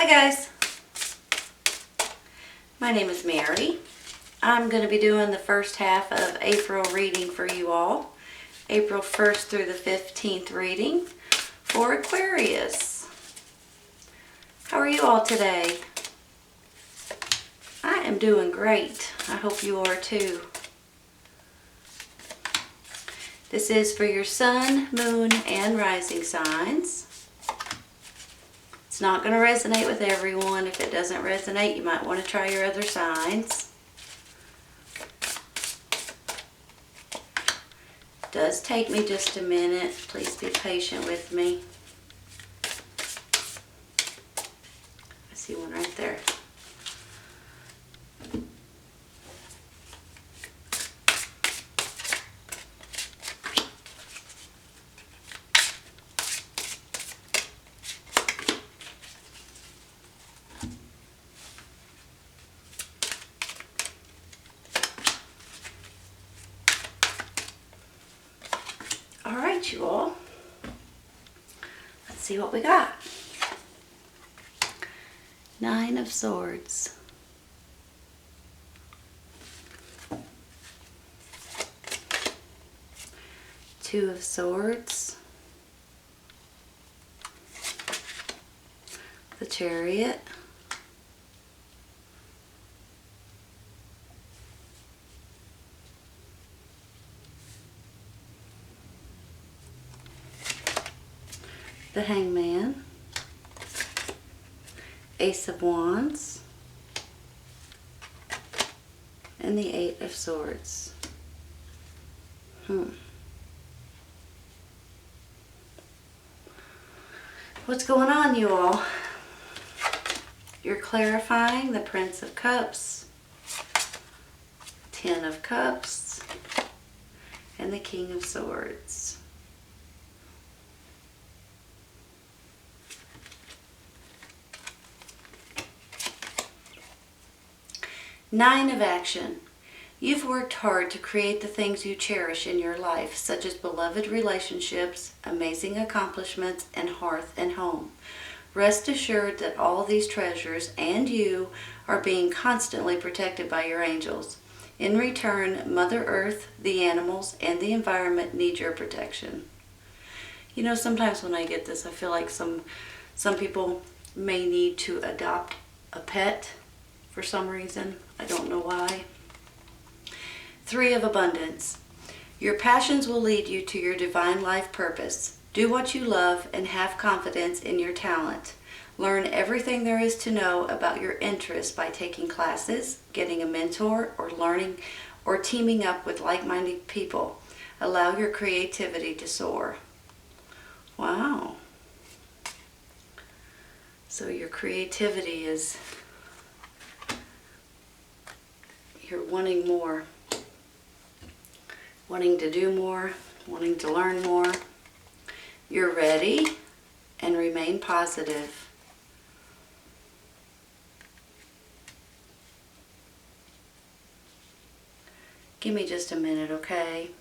Hi guys, my name is Mary. I'm going to be doing the first half of April reading for you all. April 1st through the 15th reading for Aquarius. How are you all today? I am doing great. I hope you are too. This is for your sun, moon, and rising signs. It's not going to resonate with everyone. If it doesn't resonate, you might want to try your other signs. It does take me just a minute. Please be patient with me. I see one right there. Alright, you all. Let's see what we got. 9 of Swords. Two of Swords. The Chariot. The Hangman, Ace of Wands, and the 8 of Swords. What's going on, you all? You're clarifying the Prince of Cups, 10 of Cups, and the King of Swords. Nine of Action. You've worked hard to create the things you cherish in your life, such as beloved relationships, amazing accomplishments, and hearth and home. Rest assured that all these treasures and you are being constantly protected by your angels. In return, Mother Earth, the animals, and the environment need your protection. You know, sometimes when I get this, I feel like some people may need to adopt a pet for some reason. I don't know why. 3 of Abundance. Your passions will lead you to your divine life purpose. Do what you love and have confidence in your talent. Learn everything there is to know about your interests by taking classes, getting a mentor, or learning or teaming up with like-minded people. Allow your creativity to soar. Wow. So your creativity is, you're wanting more, wanting to do more, wanting to learn more. You're ready and remain positive. Give me just a minute, okay?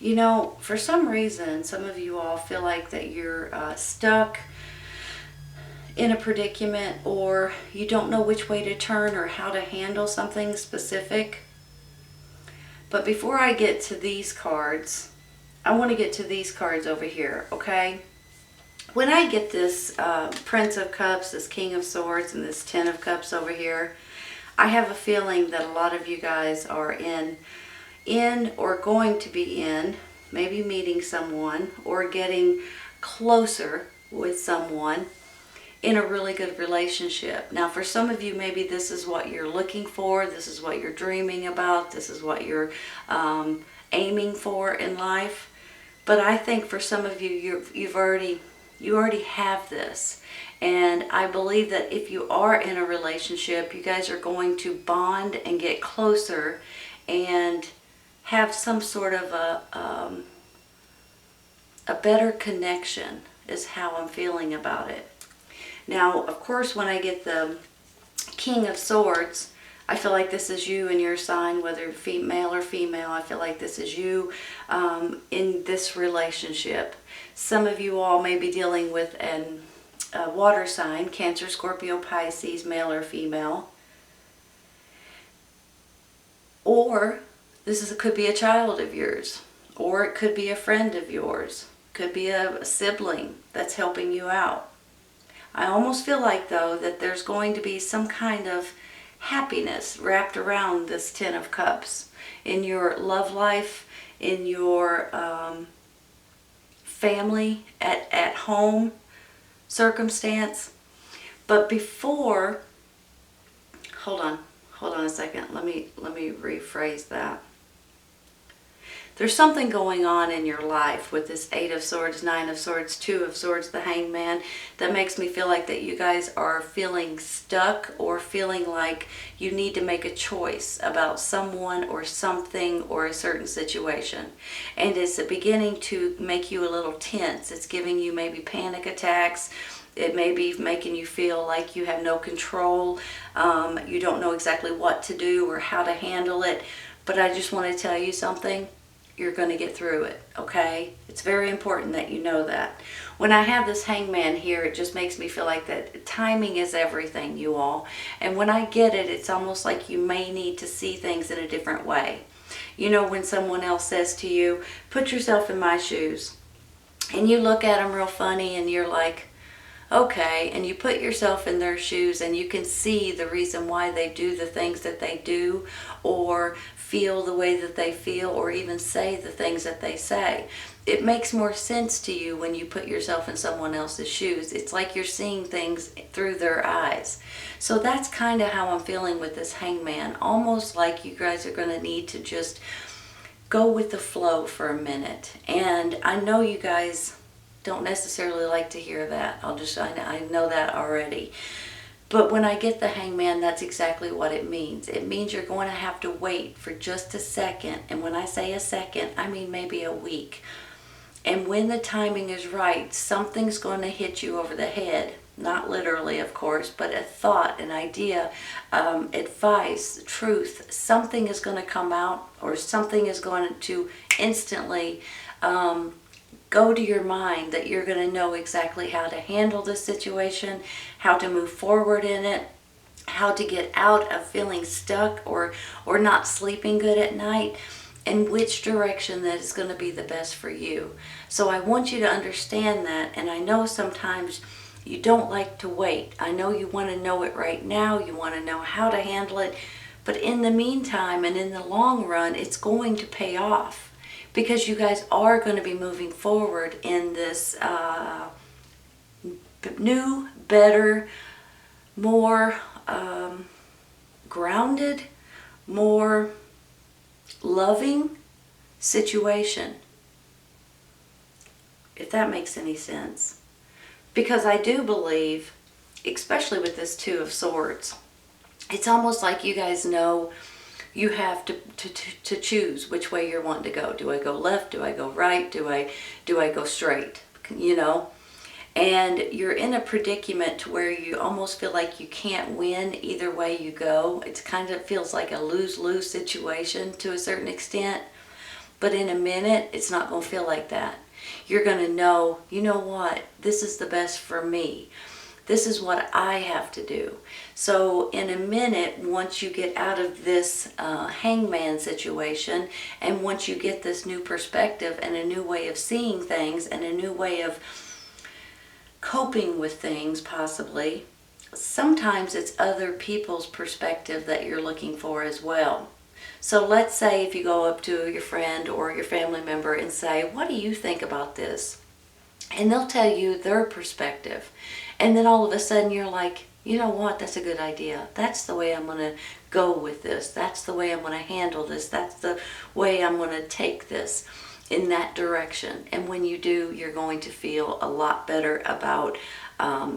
You know, for some reason, some of you all feel like that you're stuck in a predicament, or you don't know which way to turn or how to handle something specific. But before I get to these cards, I want to get to these cards over here, okay? When I get this Prince of Cups, this King of Swords, and this 10 of Cups over here, I have a feeling that a lot of you guys are in or going to be in, maybe meeting someone or getting closer with someone in a really good relationship. Now, for some of you, maybe this is what you're looking for, this is what you're dreaming about, this is what you're aiming for in life. But I think for some of you, you've already You already have this. And I believe that if you are in a relationship, you guys are going to bond and get closer and have some sort of a better connection is how I'm feeling about it. Now, of course, when I get the King of Swords, I feel like this is you in your sign, whether male or female. I feel like this is you in this relationship. Some of you all may be dealing with a water sign, Cancer, Scorpio, Pisces, male or female. Or could be a child of yours. Or it could be a friend of yours. Could be a sibling that's helping you out. I almost feel like, though, that there's going to be some kind of happiness wrapped around this Ten of Cups in your love life, in your family, at home circumstance. But before, hold on a second. Let me rephrase that. There's something going on in your life with this Eight of Swords, Nine of Swords, Two of Swords, the Hangman, that makes me feel like that you guys are feeling stuck or feeling like you need to make a choice about someone or something or a certain situation. And it's beginning to make you a little tense. It's giving you maybe panic attacks. It may be making you feel like you have no control. You don't know exactly what to do or how to handle it. But I just want to tell you something. You're going to get through it, okay? It's very important that you know that. When I have this Hangman here, it just makes me feel like that timing is everything, you all. And when I get it, it's almost like you may need to see things in a different way. You know, when someone else says to you, put yourself in my shoes, and you look at them real funny and you're like, okay, and you put yourself in their shoes and you can see the reason why they do the things that they do, or feel the way that they feel, or even say the things that they say. It makes more sense to you when you put yourself in someone else's shoes. It's like you're seeing things through their eyes. So that's kind of how I'm feeling with this Hangman. Almost like you guys are going to need to just go with the flow for a minute. And I know you guys don't necessarily like to hear that. I know that already. But when I get the Hangman, that's exactly what it means. It means you're going to have to wait for just a second. And when I say a second, I mean maybe a week. And when the timing is right, something's going to hit you over the head. Not literally, of course, but a thought, an idea, advice, truth. Something is going to come out, or something is going to instantly go to your mind, that you're going to know exactly how to handle this situation, how to move forward in it, how to get out of feeling stuck or not sleeping good at night, and which direction that is going to be the best for you. So I want you to understand that, and I know sometimes you don't like to wait. I know you want to know it right now, you want to know how to handle it, but in the meantime and in the long run, it's going to pay off. Because you guys are going to be moving forward in this new, better, more grounded, more loving situation. If that makes any sense. Because I do believe, especially with this Two of Swords, it's almost like you guys know you have to choose which way you're wanting to go. Do I go left? Do I go right? Do I go straight? You know? And you're in a predicament to where you almost feel like you can't win either way you go. It kind of feels like a lose-lose situation to a certain extent. But in a minute, it's not going to feel like that. You're going to know, you know what? This is the best for me. This is what I have to do. So in a minute, once you get out of this Hangman situation, and once you get this new perspective and a new way of seeing things and a new way of coping with things possibly, sometimes it's other people's perspective that you're looking for as well. So let's say if you go up to your friend or your family member and say, what do you think about this? And they'll tell you their perspective. And then all of a sudden you're like, you know what, that's a good idea. That's the way I'm going to go with this. That's the way I'm going to handle this. That's the way I'm going to take this. in that direction. And when you do, you're going to feel a lot better about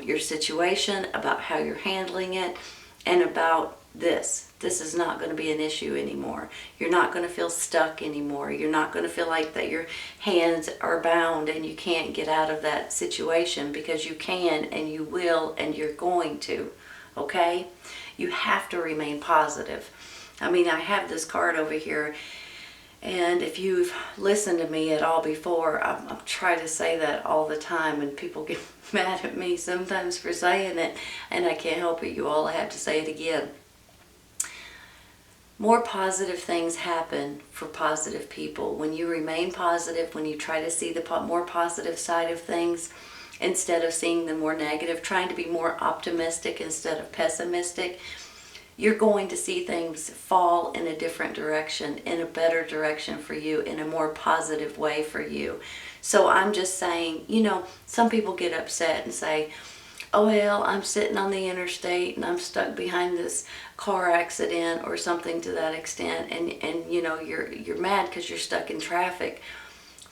your situation, about how you're handling it, and about this. This is not going to be an issue anymore. You're not going to feel stuck anymore. You're not going to feel like that your hands are bound and you can't get out of that situation, because you can and you will and you're going to. Okay? You have to remain positive. I mean, I have this card over here, and if you've listened to me at all before, I'm trying to say that all the time, and people get mad at me sometimes for saying it, and I can't help it, you all. I have to say it again. More positive things happen for positive people. When you remain positive, when you try to see the more positive side of things instead of seeing the more negative, trying to be more optimistic instead of pessimistic, you're going to see things fall in a different direction, in a better direction for you, in a more positive way for you. So I'm just saying, you know, some people get upset and say, oh, well, I'm sitting on the interstate and I'm stuck behind this car accident or something to that extent, and you know, you're mad because you're stuck in traffic.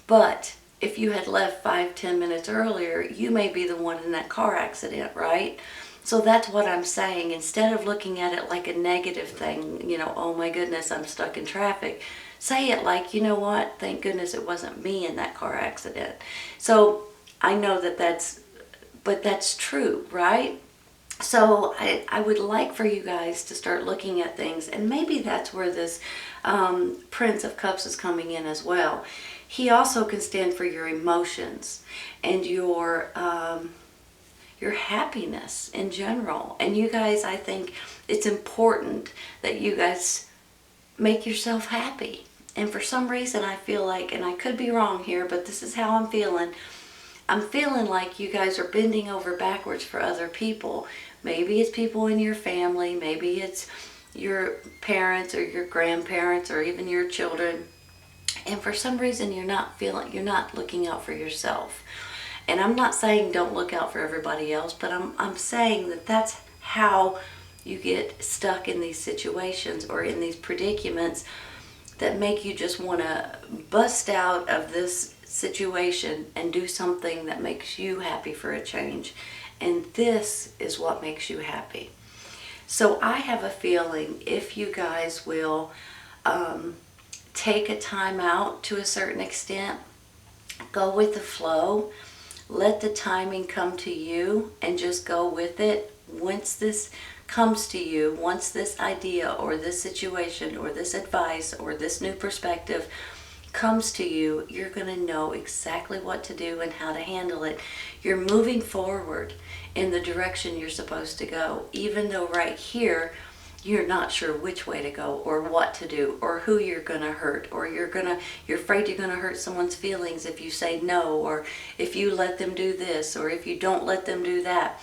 But if you had left 5-10 minutes earlier, you may be the one in that car accident, right? So that's what I'm saying. Instead of looking at it like a negative thing, you know, oh my goodness, I'm stuck in traffic, say it like, you know what, thank goodness it wasn't me in that car accident. So I know but that's true, right? So I would like for you guys to start looking at things, and maybe that's where this Prince of Cups is coming in as well. He also can stand for your emotions and your happiness in general. And you guys, I think it's important that you guys make yourself happy. And for some reason I feel like, and I could be wrong here, but this is how I'm feeling like you guys are bending over backwards for other people. Maybe it's people in your family, maybe it's your parents or your grandparents or even your children. And for some reason you're not looking out for yourself. And I'm not saying don't look out for everybody else, but I'm saying that that's how you get stuck in these situations or in these predicaments that make you just want to bust out of this situation and do something that makes you happy for a change. And this is what makes you happy. So I have a feeling if you guys will take a time out to a certain extent, go with the flow, let the timing come to you and just go with it. Once this comes to you, once this idea or this situation or this advice or this new perspective comes to you, you're going to know exactly what to do and how to handle it. You're moving forward in the direction you're supposed to go, even though right here you're not sure which way to go or what to do or who you're going to hurt, or you're afraid you're going to hurt someone's feelings if you say no, or if you let them do this, or if you don't let them do that.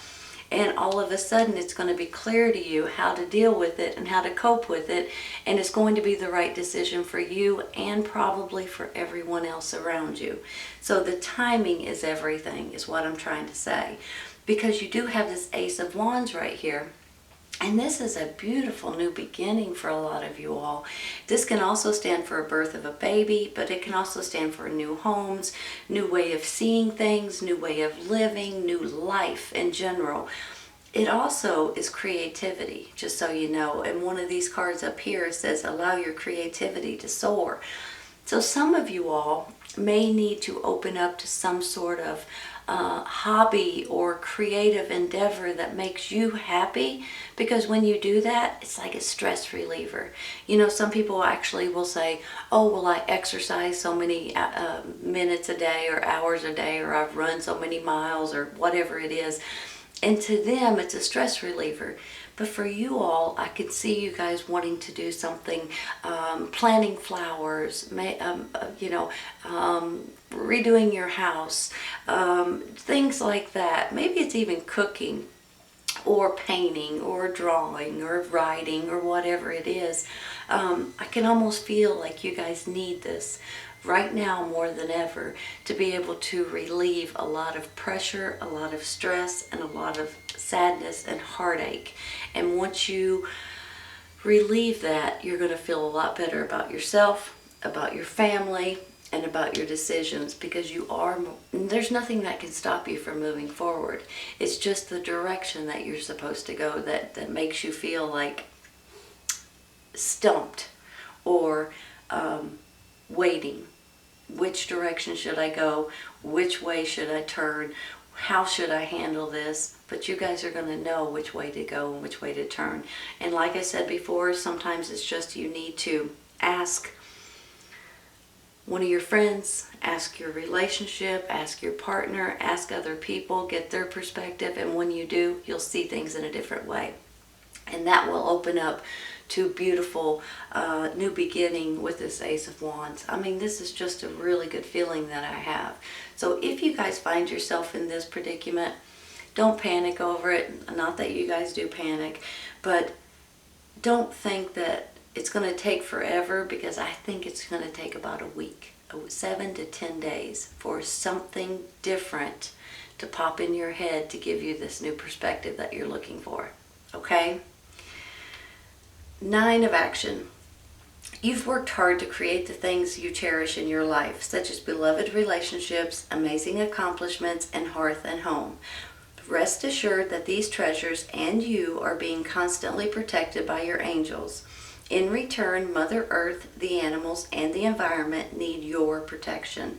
And all of a sudden it's going to be clear to you how to deal with it and how to cope with it, and it's going to be the right decision for you and probably for everyone else around you. So the timing is everything, is what I'm trying to say, because you do have this Ace of Wands right here. And this is a beautiful new beginning for a lot of you all. This can also stand for a birth of a baby, but it can also stand for new homes, new way of seeing things, new way of living, new life in general. It also is creativity, just so you know. And one of these cards up here says, allow your creativity to soar. So some of you all may need to open up to some sort of hobby or creative endeavor that makes you happy, because when you do that, it's like a stress reliever. You know, some people actually will say, oh, well, I exercise so many minutes a day or hours a day, or I've run so many miles, or whatever it is. And to them, it's a stress reliever. But for you all, I could see you guys wanting to do something, planting flowers, redoing your house, things like that. Maybe it's even cooking or painting or drawing or writing or whatever it is. I can almost feel like you guys need this right now more than ever to be able to relieve a lot of pressure, a lot of stress, and a lot of sadness and heartache. And once you relieve that, you're going to feel a lot better about yourself, about your family, and about your decisions, because there's nothing that can stop you from moving forward. It's just the direction that you're supposed to go that makes you feel like stumped or waiting. Which direction should I go? Which way should I turn? How should I handle this? But you guys are going to know which way to go and which way to turn. And like I said before, sometimes it's just you need to ask one of your friends, ask your relationship, ask your partner, ask other people, get their perspective, and when you do, you'll see things in a different way. And that will open up to beautiful new beginning with this Ace of Wands. I mean, this is just a really good feeling that I have. So if you guys find yourself in this predicament, don't panic over it. Not that you guys do panic, but don't think that it's going to take forever, because I think it's going to take about a week, 7 to 10 days for something different to pop in your head to give you this new perspective that you're looking for. Okay? 9 of action. You've worked hard to create the things you cherish in your life, such as beloved relationships, amazing accomplishments, and hearth and home. Rest assured that these treasures and you are being constantly protected by your angels. In return, Mother Earth, the animals, and the environment need your protection.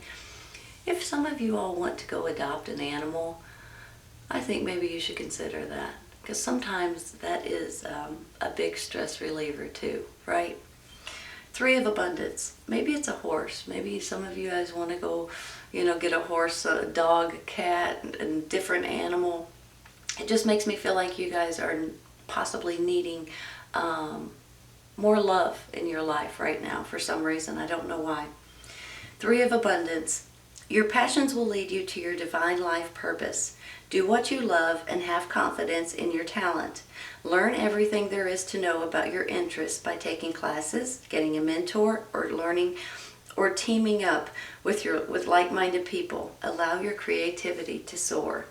If some of you all want to go adopt an animal, I think maybe you should consider that, because sometimes that is a big stress reliever too, right? 3 of abundance. Maybe it's a horse. Maybe some of you guys want to go, get a horse, a dog, a cat, and different animal. It just makes me feel like you guys are possibly needing more love in your life right now for some reason. I don't know why. 3 of abundance. Your passions will lead you to your divine life purpose. Do what you love and have confidence in your talent. Learn everything there is to know about your interests by taking classes, getting a mentor, or learning or teaming up with like-minded people. Allow your creativity to soar.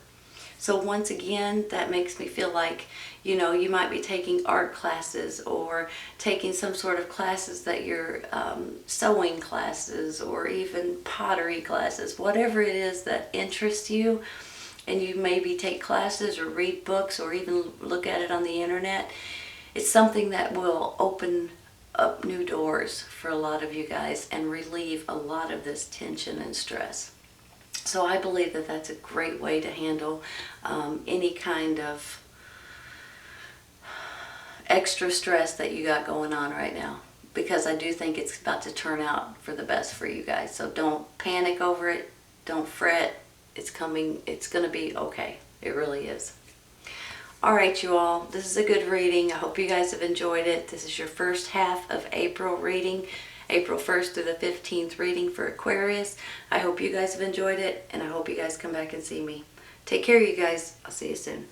So once again, that makes me feel like, you might be taking art classes or taking some sort of classes that you're sewing classes or even pottery classes, whatever it is that interests you, and you maybe take classes or read books or even look at it on the internet. It's something that will open up new doors for a lot of you guys and relieve a lot of this tension and stress. So I believe that that's a great way to handle any kind of extra stress that you got going on right now, because I do think it's about to turn out for the best for you guys. So don't panic over it. Don't fret. It's coming. It's going to be okay. It really is. All right, you all. This is a good reading. I hope you guys have enjoyed it. This is your first half of April reading. April 1st through the 15th reading for Aquarius. I hope you guys have enjoyed it, and I hope you guys come back and see me. Take care, you guys. I'll see you soon.